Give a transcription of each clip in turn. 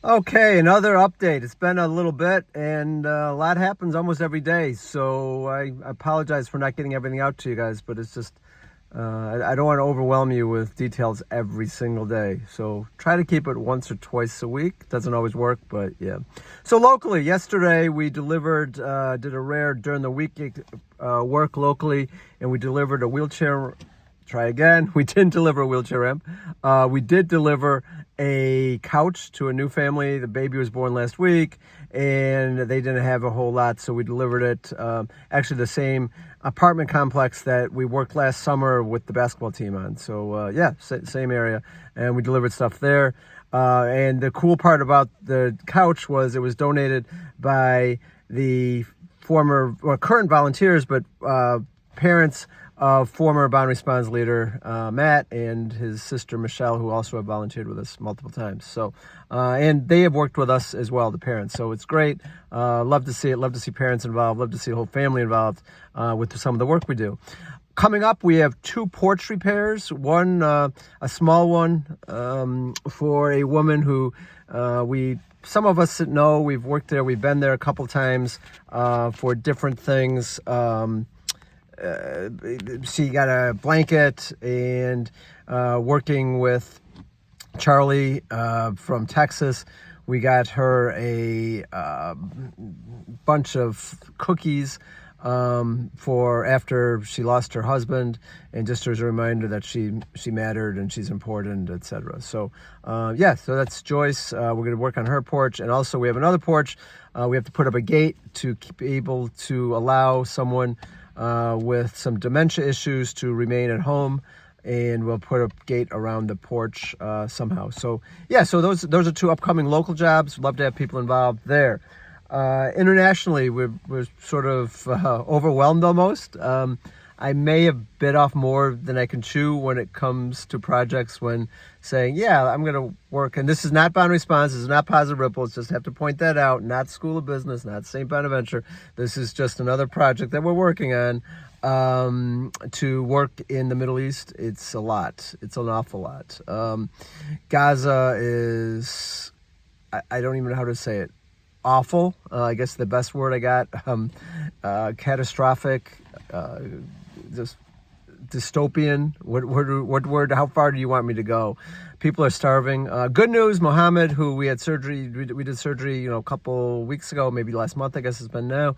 Okay, another update. It's been a little bit, and a lot happens almost every day. So I apologize for not getting everything out to you guys, but it's just I don't want to overwhelm you with details every single day. So try to keep it once or twice a week. Doesn't always work, but yeah. So locally, yesterday we delivered, did a rare during the week work locally, and we delivered a wheelchair. Try again. We didn't deliver a wheelchair ramp. We did deliver a couch to a new family. The baby was born last week, and they didn't have a whole lot, so we delivered it. Actually, the same apartment complex that we worked last summer with the basketball team on. So yeah, same area, and we delivered stuff there. And the cool part about the couch was it was donated by the former or current volunteers, but parents of former BonaResponds leader Matt and his sister Michelle, who also have volunteered with us multiple times. So, and they have worked with us as well, the parents. So it's great. Love to see it. Love to see parents involved. Love to see the whole family involved with some of the work we do. Coming up, we have 2 porch repairs. One, a small one for a woman who some of us know, we've worked there. We've been there a couple times for different things. She got a blanket, and working with Charlie from Texas, we got her a bunch of cookies for after she lost her husband, and just as a reminder that she mattered and she's important, etc. So yeah, so that's Joyce. We're going to work on her porch, and also we have another porch. We have to put up a gate to be able to allow someone with some dementia issues to remain at home, and we'll put a gate around the porch somehow. So yeah, so those are 2 upcoming local jobs. Love to have people involved there. Internationally, we're sort of overwhelmed almost. I may have bit off more than I can chew when it comes to projects, when saying, yeah, I'm going to work. And this is not BonaResponds. This is not PositiveRipples. Just have to point that out. Not School of Business, not St. Bonaventure. This is just another project that we're working on to work in the Middle East. It's a lot. It's an awful lot. Gaza is, I don't even know how to say it. Awful. I guess the best word I got. Catastrophic. Just dystopian. What word? How far do you want me to go? People are starving. Good news, Mohammed, who we had surgery, we did surgery, a couple weeks ago, maybe last month, I guess it's been now,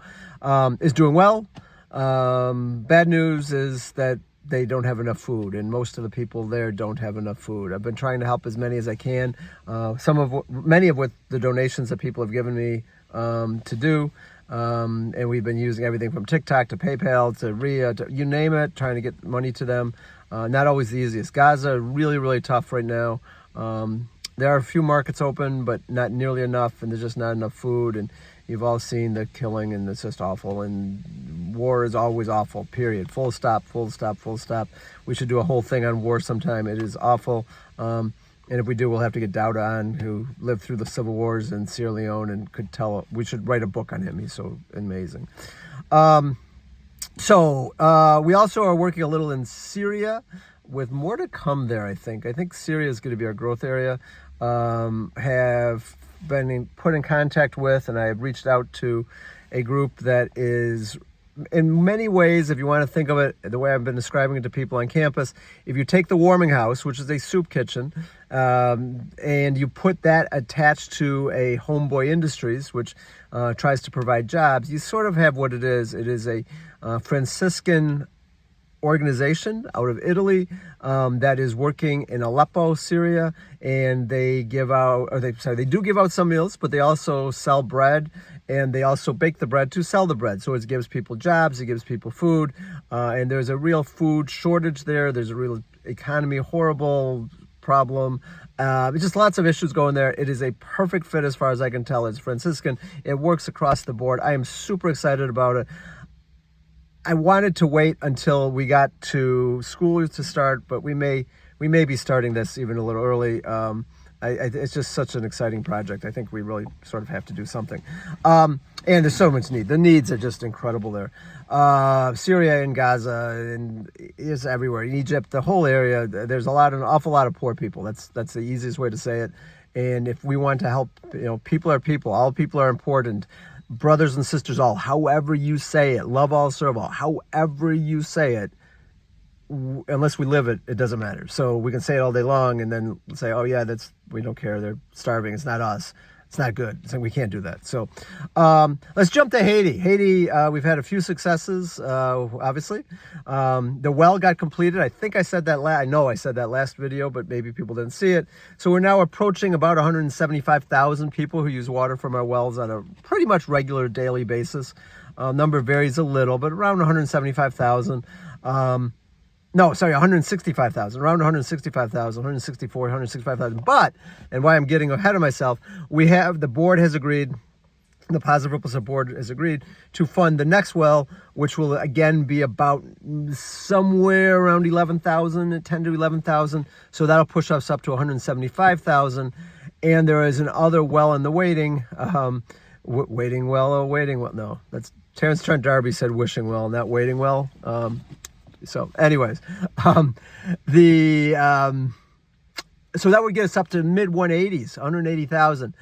is doing well. Bad news is that they don't have enough food, and most of the people there don't have enough food. I've been trying to help as many as I can. Many of with the donations that people have given me to do. And we've been using everything from TikTok to PayPal to RIA to you name it, trying to get money to them. Not always the easiest. Gaza, really, really tough right now. There are a few markets open, but not nearly enough, and there's just not enough food. And you've all seen the killing, and it's just awful. And war is always awful, period. Full stop, full stop, full stop. We should do a whole thing on war sometime. It is awful. And if we do, we'll have to get Dowda on, who lived through the civil wars in Sierra Leone and could tell. We should write a book on him. He's so amazing. So we also are working a little in Syria, with more to come there, I think. I think Syria is going to be our growth area. Have been put in contact with, and I have reached out to a group that is, in many ways, if you want to think of it the way I've been describing it to people on campus, if you take the warming house, which is a soup kitchen, and you put that attached to a Homeboy Industries, which tries to provide jobs, you sort of have what it is. It is a Franciscan organization out of Italy that is working in Aleppo, Syria, and they give out, they do give out some meals, but they also sell bread, and they also bake the bread to sell the bread. So it gives people jobs, it gives people food, and there's a real food shortage there. There's a real economy horrible problem. Just lots of issues going there. It is a perfect fit as far as I can tell. It's Franciscan. It works across the board. I am super excited about it. I wanted to wait until we got to school to start, but we may be starting this even a little early. It's just such an exciting project. I think we really sort of have to do something. And there's so much need. The needs are just incredible there. Syria and Gaza and is everywhere. Egypt, the whole area. There's an awful lot of poor people. That's the easiest way to say it. And if we want to help, people are people. All people are important. Brothers and sisters all, however you say it. Love all, serve all. However you say it, unless we live it, it doesn't matter. So we can say it all day long and then say, oh yeah, we don't care. They're starving. It's not us. It's not good. So we can't do that. So let's jump to Haiti. Haiti, we've had a few successes, obviously. The well got completed. I think I said that I know I said that last video, but maybe people didn't see it. So we're now approaching about 175,000 people who use water from our wells on a pretty much regular daily basis. Number varies a little, but around 175,000. No, sorry, 165,000, around 165,000, 164, 165,000. But, and why I'm getting ahead of myself, the board has agreed, the Positive Ripples board has agreed to fund the next well, which will again be about somewhere around 11,000, 10 to 11,000. So that'll push us up to 175,000. And there is another well in the waiting, waiting well. No, that's Terrence Trent D'Arby said wishing well, not waiting well. So anyways, so that would get us up to mid 180s, 180,000.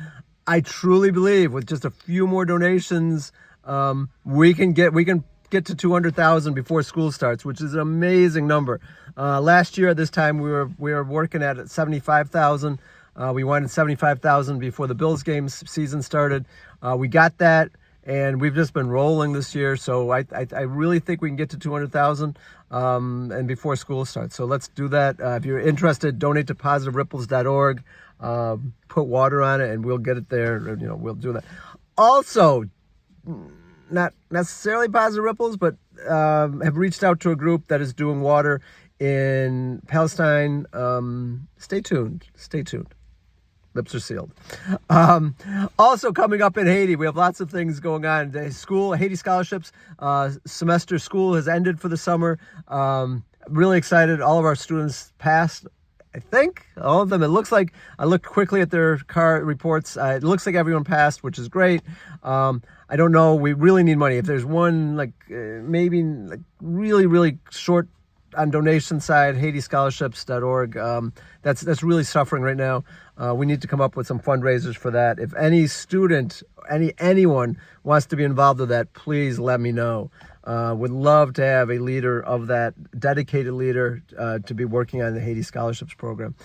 I truly believe with just a few more donations, we can get to 200,000 before school starts, which is an amazing number. Last year at this time we were working at 75,000. We wanted 75,000 before the Bills game season started. We got that. And we've just been rolling this year, so I really think we can get to 200,000 and before school starts. So let's do that. If you're interested, donate to PositiveRipples.org. Put water on it, and we'll get it there. We'll do that. Also, not necessarily Positive Ripples, but have reached out to a group that is doing water in Palestine. Stay tuned. Lips are sealed. Also coming up in Haiti, we have lots of things going on. HaituScholarships semester school has ended for the summer. Really excited. All of our students passed. I think all of them. It looks like, I looked quickly at their car reports. It looks like everyone passed, which is great. I don't know. We really need money. If there's one, maybe really, really short on donation side, HaituScholarships.org. That's really suffering right now. We need to come up with some fundraisers for that. If any student, anyone wants to be involved with that, please let me know. Would love to have a leader of that, dedicated leader, to be working on the Haiti Scholarships program.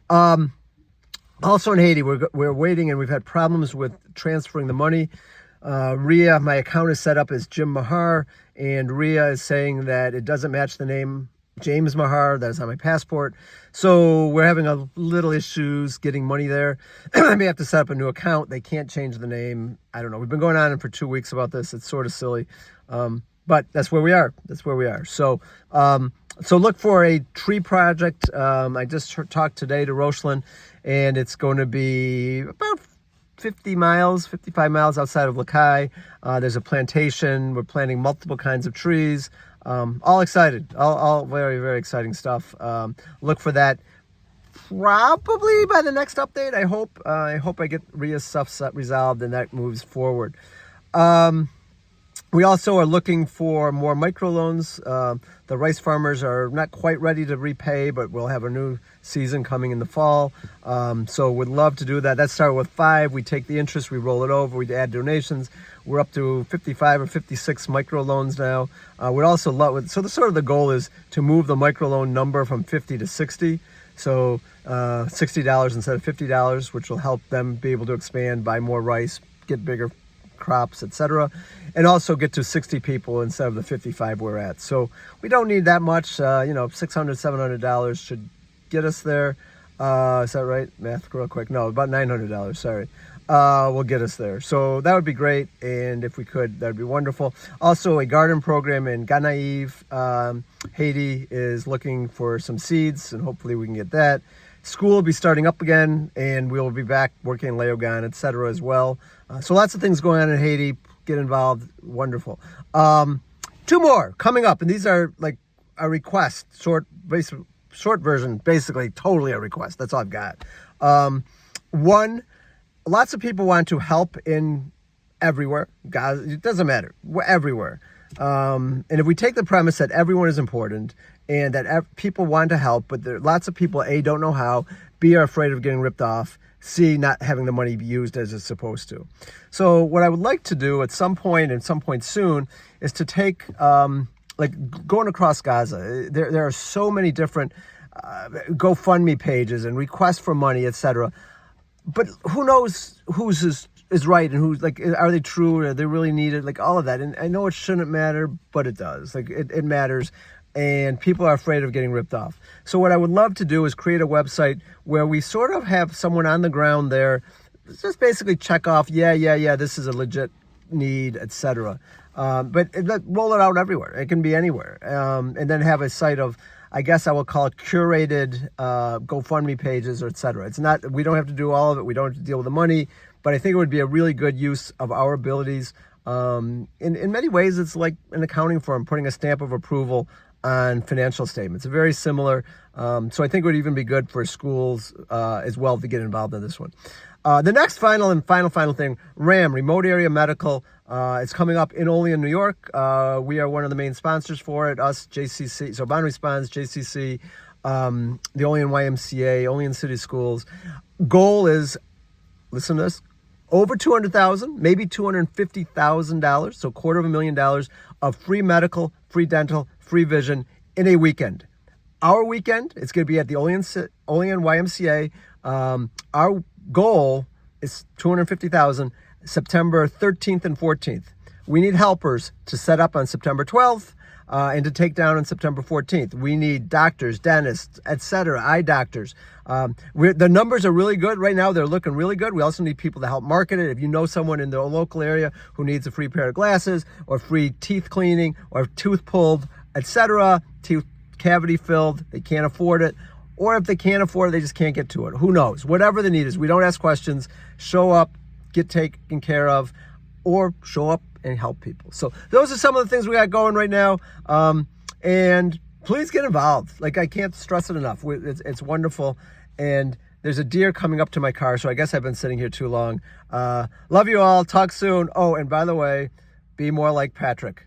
Also in Haiti, we're waiting, and we've had problems with transferring the money. Ria, my account is set up as Jim Mahar, and Ria is saying that it doesn't match the name James Mahar that is on my passport. So we're having a little issues getting money there. I may have to set up a new account. They can't change the name. I don't know. We've been going on for 2 weeks about this. It's sort of silly. But that's where we are. So look for a tree project. I just talked today to Roshlin, and it's going to be about 55 miles outside of Lakai. There's a plantation. We're planting multiple kinds of trees. All excited. All very, very exciting stuff. Look for that probably by the next update. I hope I get Ria's stuff resolved and that moves forward. We also are looking for more microloans. The rice farmers are not quite ready to repay, but we'll have a new season coming in the fall. So would love to do that. That started with 5. We take the interest, we roll it over, we add donations. We're up to 55 or 56 microloans now. We'd also love, so the goal is to move the microloan number from 50 to 60. So $60 instead of $50, which will help them be able to expand, buy more rice, get bigger crops, etc., and also get to 60 people instead of the 55 we're at. So we don't need that much. $600, $700 should get us there. Is that right? Math real quick. No, about $900. Sorry. Will get us there. So that would be great. And if we could, that would be wonderful. Also, a garden program in Ghanaïve, Haiti is looking for some seeds, and hopefully we can get that. School will be starting up again, and we'll be back working in Leogan, etc. as well. So lots of things going on in Haiti. Get involved. Wonderful. 2 more coming up, and these are like a request, short version, basically totally a request. That's all I've got. One, lots of people want to help in everywhere. Guys, it doesn't matter. We're everywhere. And if we take the premise that everyone is important and that people want to help, but there lots of people, A, don't know how, B, are afraid of getting ripped off, see not having the money be used as it's supposed to. So what I would like to do at some point soon is to take, like going across Gaza, there are so many different GoFundMe pages and requests for money, etc. But who knows whose is right and who's, like, are they true? Are they really needed? Like, all of that. And I know it shouldn't matter, but it does. Like, it matters. And people are afraid of getting ripped off. So what I would love to do is create a website where we sort of have someone on the ground there, just basically check off, yeah, this is a legit need, etc. But roll it out everywhere. It can be anywhere. And then have a site of, I guess I will call it curated GoFundMe pages, or etc. It's not, we don't have to do all of it. We don't have to deal with the money, but I think it would be a really good use of our abilities. In many ways, it's like an accounting firm putting a stamp of approval on financial statements. Very similar. So I think it would even be good for schools as well to get involved in this one. The next final thing, RAM, Remote Area Medical. It's coming up in Olean, New York. We are one of the main sponsors for it, us, JCC, so BonaResponds, JCC, the Olean YMCA, Olean City Schools. Goal is, listen to this, over $200,000, maybe $250,000, so $250,000 of free medical, free dental, free vision in a weekend. Our weekend, it's going to be at the Olean YMCA. Our goal is $250,000, September 13th and 14th. We need helpers to set up on September 12th and to take down on September 14th. We need doctors, dentists, etc., eye doctors. The numbers are really good right now. They're looking really good. We also need people to help market it. If you know someone in the local area who needs a free pair of glasses or free teeth cleaning or tooth pulled, etc., tooth cavity filled, they can't afford it. Or if they can't afford it, they just can't get to it. Who knows? Whatever the need is, we don't ask questions. Show up, get taken care of, or show up and help people. So those are some of the things we got going right now. And please get involved. Like, I can't stress it enough. It's wonderful. And there's a deer coming up to my car, so I guess I've been sitting here too long. Love you all. Talk soon. Oh, and by the way, be more like Patrick.